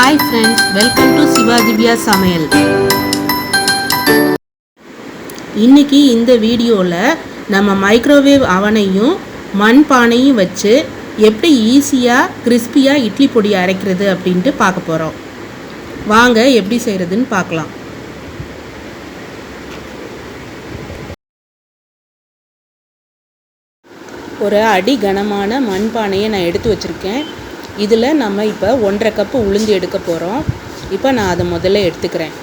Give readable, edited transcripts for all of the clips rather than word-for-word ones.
Hi friends, welcome to சிவாதிவ்யா சமையல். இன்னைக்கு இந்த வீடியோவில் நம்ம மைக்ரோவேவ் அவனையும் மண் பானையும் வச்சு எப்படி ஈஸியாக கிறிஸ்பியாக இட்லி பொடி அரைக்கிறது அப்படின்ட்டு பார்க்க போகிறோம். வாங்க எப்படி செய்கிறதுன்னு பார்க்கலாம். ஒரு அடி கனமான மண் பானையை நான் எடுத்து வச்சுருக்கேன். இதில் நம்ம இப்போ 1.5 கப்பு உளுந்து எடுக்க போகிறோம். இப்போ நான் அதை முதல்ல எடுத்துக்கிறேன்.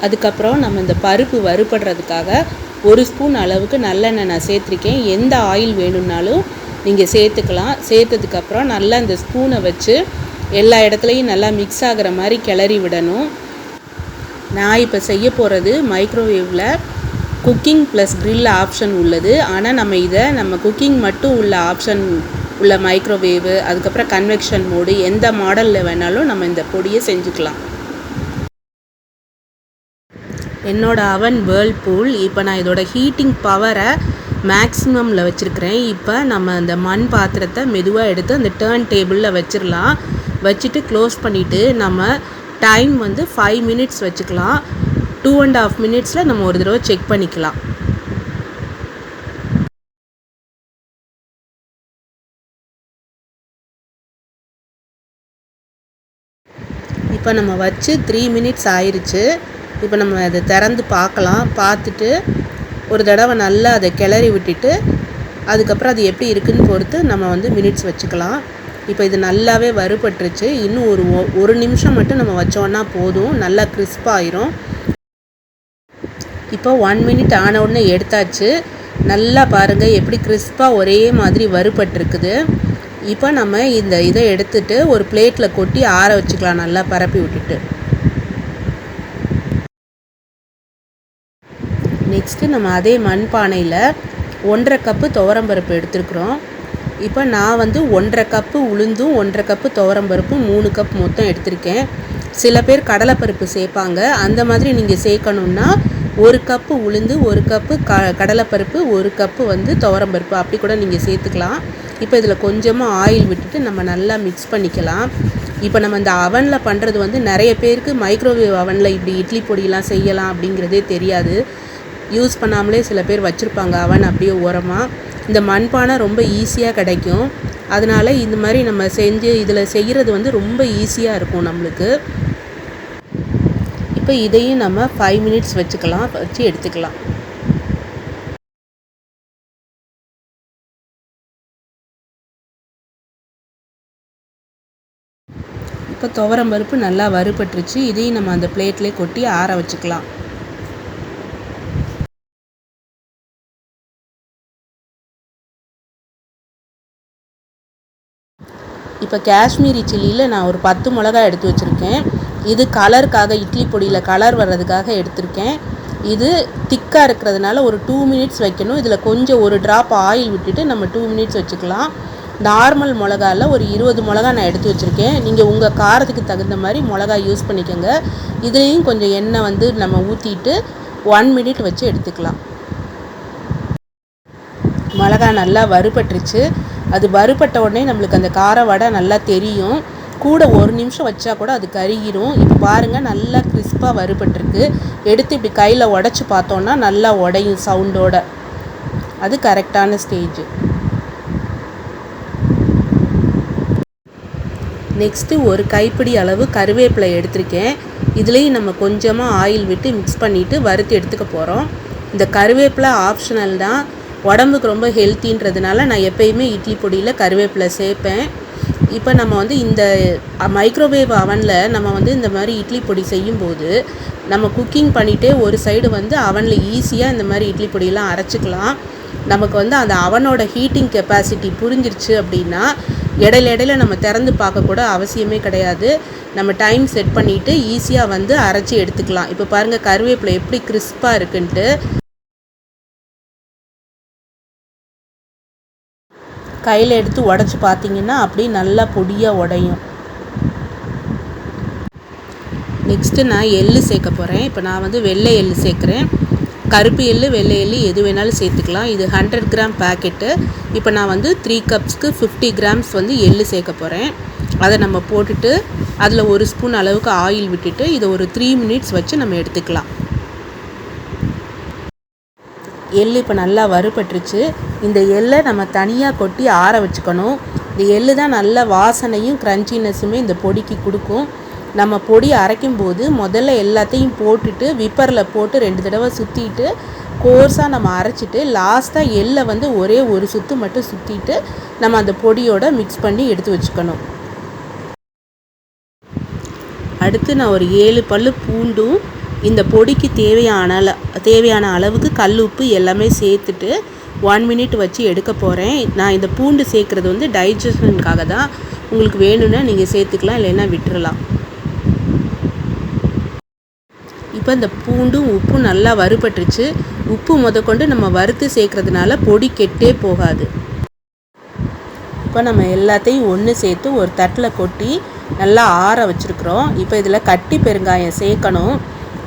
அதுக்கப்புறம் நம்ம இந்த பருப்பு வறுபடுறதுக்காக 1 ஸ்பூன் அளவுக்கு நல்லெண்ணெய் நான் சேர்த்துருக்கேன். எந்த ஆயில் வேணும்னாலும் நீங்கள் சேர்த்துக்கலாம். சேர்த்ததுக்கப்புறம் நல்லா இந்த ஸ்பூனை வச்சு எல்லா இடத்துலையும் நல்லா மிக்ஸ் ஆகிற மாதிரி கிளறி விடணும். நான் இப்போ செய்ய போகிறது மைக்ரோவேவில் குக்கிங் ப்ளஸ் க்ரில் ஆப்ஷன் உள்ளது. ஆனால் நம்ம குக்கிங் மட்டும் உள்ள ஆப்ஷன் உள்ள மைக்ரோவேவு, அதுக்கப்புறம் கன்வெக்ஷன் மோடு, எந்த மாடலில் வேணாலும் நம்ம இந்த பொடியை செஞ்சுக்கலாம். என்னோடய அவன் வேர்ல்பூல். இப்போ நான் இதோட ஹீட்டிங் பவரை மேக்ஸிமமில் வச்சுருக்கிறேன். இப்போ நம்ம அந்த மண் பாத்திரத்தை மெதுவாக எடுத்து அந்த டர்ன் டேபிளில் வச்சிடலாம். வச்சுட்டு க்ளோஸ் பண்ணிவிட்டு நம்ம டைம் 5 மினிட்ஸ் வச்சுக்கலாம். 2.5 மினிட்ஸில் நம்ம ஒரு தடவை செக் பண்ணிக்கலாம். இப்போ நம்ம வச்சு 3 மினிட்ஸ் ஆயிடுச்சு. இப்போ நம்ம அதை திறந்து பார்க்கலாம். பார்த்துட்டு ஒரு தடவை நல்லா அதை கிளறி விட்டுட்டு அதுக்கப்புறம் அது எப்படி இருக்குதுன்னு பொறுத்து நம்ம மினிட்ஸ் வச்சுக்கலாம். இப்போ இது நல்லாவே வறுபட்டுருச்சு. இன்னும் ஒரு நிமிஷம் மட்டும் நம்ம வச்சோன்னா போதும், நல்லா கிறிஸ்பாயிரும். இப்போ 1 மினிட் ஆன உடனே எடுத்தாச்சு. நல்லா பாருங்கள் எப்படி கிறிஸ்பாக ஒரே மாதிரி வறுபட்டுருக்குது. இப்போ நம்ம இதை எடுத்துட்டு ஒரு பிளேட்டில் கொட்டி ஆற வச்சுக்கலாம், நல்லா பரப்பி விட்டுட்டு. நெக்ஸ்ட்டு நம்ம அதே மண் பானையில் 1.5 கப்பு துவரம்பருப்பு எடுத்துருக்குறோம். இப்போ நான் 1.5 கப்பு உளுந்தும் 1.5 கப்பு துவரம்பருப்பும் 3 கப் மொத்தம் எடுத்திருக்கேன். சில பேர் கடலைப்பருப்பு சேர்ப்பாங்க. அந்த மாதிரி நீங்கள் சேர்க்கணுன்னா 1 கப்பு உளுந்து, 1 கப்பு கடலைப்பருப்பு, 1 கப்பு துவரம்பருப்பு அப்படி கூட நீங்கள் சேர்த்துக்கலாம். இப்போ இதில் கொஞ்சமாக ஆயில் விட்டுட்டு நம்ம நல்லா மிக்ஸ் பண்ணிக்கலாம். இப்போ நம்ம இந்த அவனில் பண்ணுறது நிறைய பேருக்கு மைக்ரோவேவ் அவனில் இப்படி இட்லி பொடியெலாம் செய்யலாம் அப்படிங்கிறதே தெரியாது. யூஸ் பண்ணாமலே சில பேர் வச்சுருப்பாங்க அவன் அப்படியே ஓரமாக. இந்த மண்பானை ரொம்ப ஈஸியாக கிடைக்கும். அதனால் இந்த மாதிரி நம்ம செஞ்சு இதில் செய்கிறது ரொம்ப ஈஸியாக இருக்கும் நம்மளுக்கு. இப்போ இதையும் நம்ம 5 மினிட்ஸ் வச்சு எடுத்துக்கலாம். இப்போ துவரம்பருப்பு நல்லா வறுபட்டுருச்சு. இதையும் நம்ம அந்த பிளேட்லேயே கொட்டி ஆற வச்சுக்கலாம். இப்போ காஷ்மீரி சில்லியில் நான் ஒரு 10 மிளகாய் எடுத்து வச்சுருக்கேன். இது கலருக்காக, இட்லி பொடியில் கலர் வர்றதுக்காக எடுத்திருக்கேன். இது திக்காக இருக்கிறதுனால ஒரு 2 மினிட்ஸ் வைக்கணும். இதில் கொஞ்சம் ஒரு ட்ராப் ஆயில் விட்டுட்டு நம்ம 2 மினிட்ஸ் வச்சுக்கலாம். நார்மல் மிளகாயில் ஒரு 20 மிளகா நான் எடுத்து வச்சுருக்கேன். நீங்கள் உங்கள் காரத்துக்கு தகுந்த மாதிரி மிளகா யூஸ் பண்ணிக்கோங்க. இதுலேயும் கொஞ்சம் எண்ணெய் நம்ம ஊற்றிட்டு 1 மினிட் வச்சு எடுத்துக்கலாம். மிளகா நல்லா வறுபட்டுருச்சு. அது வறுபட்ட உடனே நம்மளுக்கு அந்த கார வடை நல்லா தெரியும். கூட 1 நிமிஷம் வச்சா கூட அது கருகிரும். இப்போ பாருங்கள் நல்லா கிறிஸ்பாக வறுபட்டுருக்கு. எடுத்து இப்படி கையில் உடச்சி பார்த்தோன்னா நல்லா உடையும் சவுண்டோட. அது கரெக்டான ஸ்டேஜ். நெக்ஸ்ட்டு ஒரு கைப்பிடி அளவு கருவேப்பிலை எடுத்திருக்கேன். இதுலேயும் நம்ம கொஞ்சமாக ஆயில் விட்டு மிக்ஸ் பண்ணிவிட்டு வறுத்து எடுத்துக்க போகிறோம். இந்த கருவேப்பிலை ஆப்ஷனல் தான். உடம்புக்கு ரொம்ப ஹெல்த்தின்றதுனால நான் எப்பயுமே இட்லி பொடியில் கருவேப்பிலை சேர்ப்பேன். இப்போ நம்ம இந்த மைக்ரோவேவ் அவனில் நம்ம இந்த மாதிரி இட்லி பொடி செய்யும்போது நம்ம குக்கிங் பண்ணிகிட்டே ஒரு சைடு அவனில் ஈஸியாக இந்த மாதிரி இட்லி பொடியெல்லாம் அரைச்சிக்கலாம். நமக்கு அந்த அவனோட ஹீட்டிங் கெப்பாசிட்டி புரிஞ்சிருச்சு அப்படின்னா இடையில நம்ம திறந்து பார்க்கக்கூட அவசியமே கிடையாது. நம்ம டைம் செட் பண்ணிவிட்டு ஈஸியாக அரைச்சி எடுத்துக்கலாம். இப்போ பாருங்கள் கருவேப்பிலை எப்படி கிறிஸ்பாக இருக்குன்ட்டு. கையில் எடுத்து உடச்சி பார்த்தீங்கன்னா அப்படியே நல்லா பொடியாக உடையும். நெக்ஸ்ட்டு நான் எள்ளு சேர்க்க போகிறேன். இப்போ நான் வந்து வெள்ளை எள்ளு சேர்க்குறேன். கருப்பு எள்ளு வெள்ளை எள்ளு எது வேணாலும் சேர்த்துக்கலாம். இது 100 கிராம் பேக்கெட்டு. இப்போ நான் வந்து 3 கப்ஸ்க்கு 50 கிராம்ஸ் வந்து எள்ளு சேர்க்க போகிறேன். அதை நம்ம போட்டுட்டு அதில் 1 ஸ்பூன் அளவுக்கு ஆயில் விட்டுட்டு இதை ஒரு 3 மினிட்ஸ் வச்சு நம்ம எடுத்துக்கலாம். எள்ளு இப்போ நல்லா வறுபட்டுருச்சு. இந்த எள்ளை நம்ம தனியாக கொட்டி ஆற வச்சுக்கணும். இந்த எள்ளு தான் நல்ல வாசனையும் க்ரன்ச்சினஸுமே இந்த பொடிக்கு கொடுக்கும். நம்ம பொடி அரைக்கும் போது முதல்ல எல்லாத்தையும் போட்டுட்டு விப்பரில் போட்டு 2 தடவை சுற்றிட்டு கோர்ஸாக நம்ம அரைச்சிட்டு லாஸ்ட்டாக எள்ளை வந்து ஒரே ஒரு சுற்று மட்டும் சுற்றிட்டு நம்ம அந்த பொடியோடு மிக்ஸ் பண்ணி எடுத்து வச்சுக்கணும். அடுத்து நான் ஒரு 7 பல்லு பூண்டும் இந்த பொடிக்கு தேவையான அளவுக்கு கல் உப்பு எல்லாமே சேர்த்துட்டு 1 மினிட் வச்சு எடுக்க போகிறேன். நான் இந்த பூண்டு சேர்க்குறது வந்து டைஜஷனுக்காக தான். உங்களுக்கு வேணும்னா நீங்கள் சேர்த்துக்கலாம், இல்லைன்னா விட்டுறலாம். இப்போ இந்த பூண்டும் உப்பும் நல்லா வறுபட்டுருச்சு. உப்பு முதற்கொண்டு நம்ம வறுத்து சேர்க்குறதுனால பொடி கெட்டே போகாது. இப்போ நம்ம எல்லாத்தையும் ஒன்று சேர்த்து ஒரு தட்டில் கொட்டி நல்லா ஆற வச்சுருக்குறோம். இப்போ இதில் கட்டி பெருங்காயம் சேர்க்கணும்.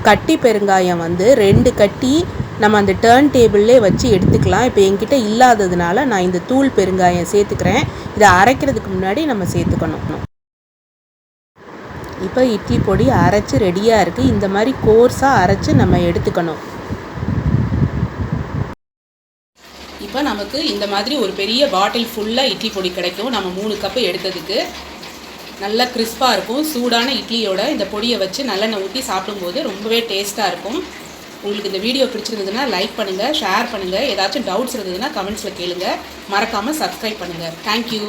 கட்டி பெருங்காயம் வந்து 2 கட்டி நம்ம அந்த டர்ன் டேபிள்லேயே வச்சு எடுத்துக்கலாம். இப்போ என்கிட்ட இல்லாததுனால நான் இந்த தூள் பெருங்காயம் சேர்த்துக்கிறேன். இதை அரைக்கிறதுக்கு முன்னாடி நம்ம சேர்த்துக்கணும். இப்போ இட்லி பொடி அரைச்சி ரெடியாக இருக்குது. இந்த மாதிரி கோர்ஸாக அரைச்சி நம்ம எடுத்துக்கணும். இப்போ நமக்கு இந்த மாதிரி ஒரு பெரிய பாட்டில் ஃபுல்லாக இட்லி பொடி கிடைக்கும். நம்ம 3 கப்பு எடுத்ததுக்கு நல்லா கிறிஸ்பாக இருக்கும். சூடான இட்லியோட இந்த பொடியை வச்சு நல்லெண்ணெய் ஊற்றி சாப்பிடும்போது ரொம்பவே டேஸ்ட்டாக இருக்கும். உங்களுக்கு இந்த வீடியோ பிடிச்சிருந்ததுன்னா லைக் பண்ணுங்கள், ஷேர் பண்ணுங்கள். ஏதாச்சும் டவுட்ஸ் இருந்ததுன்னா கமெண்ட்ஸில் கேளுங்கள். மறக்காமல் சப்ஸ்கிரைப் பண்ணுங்கள். தேங்க்யூ.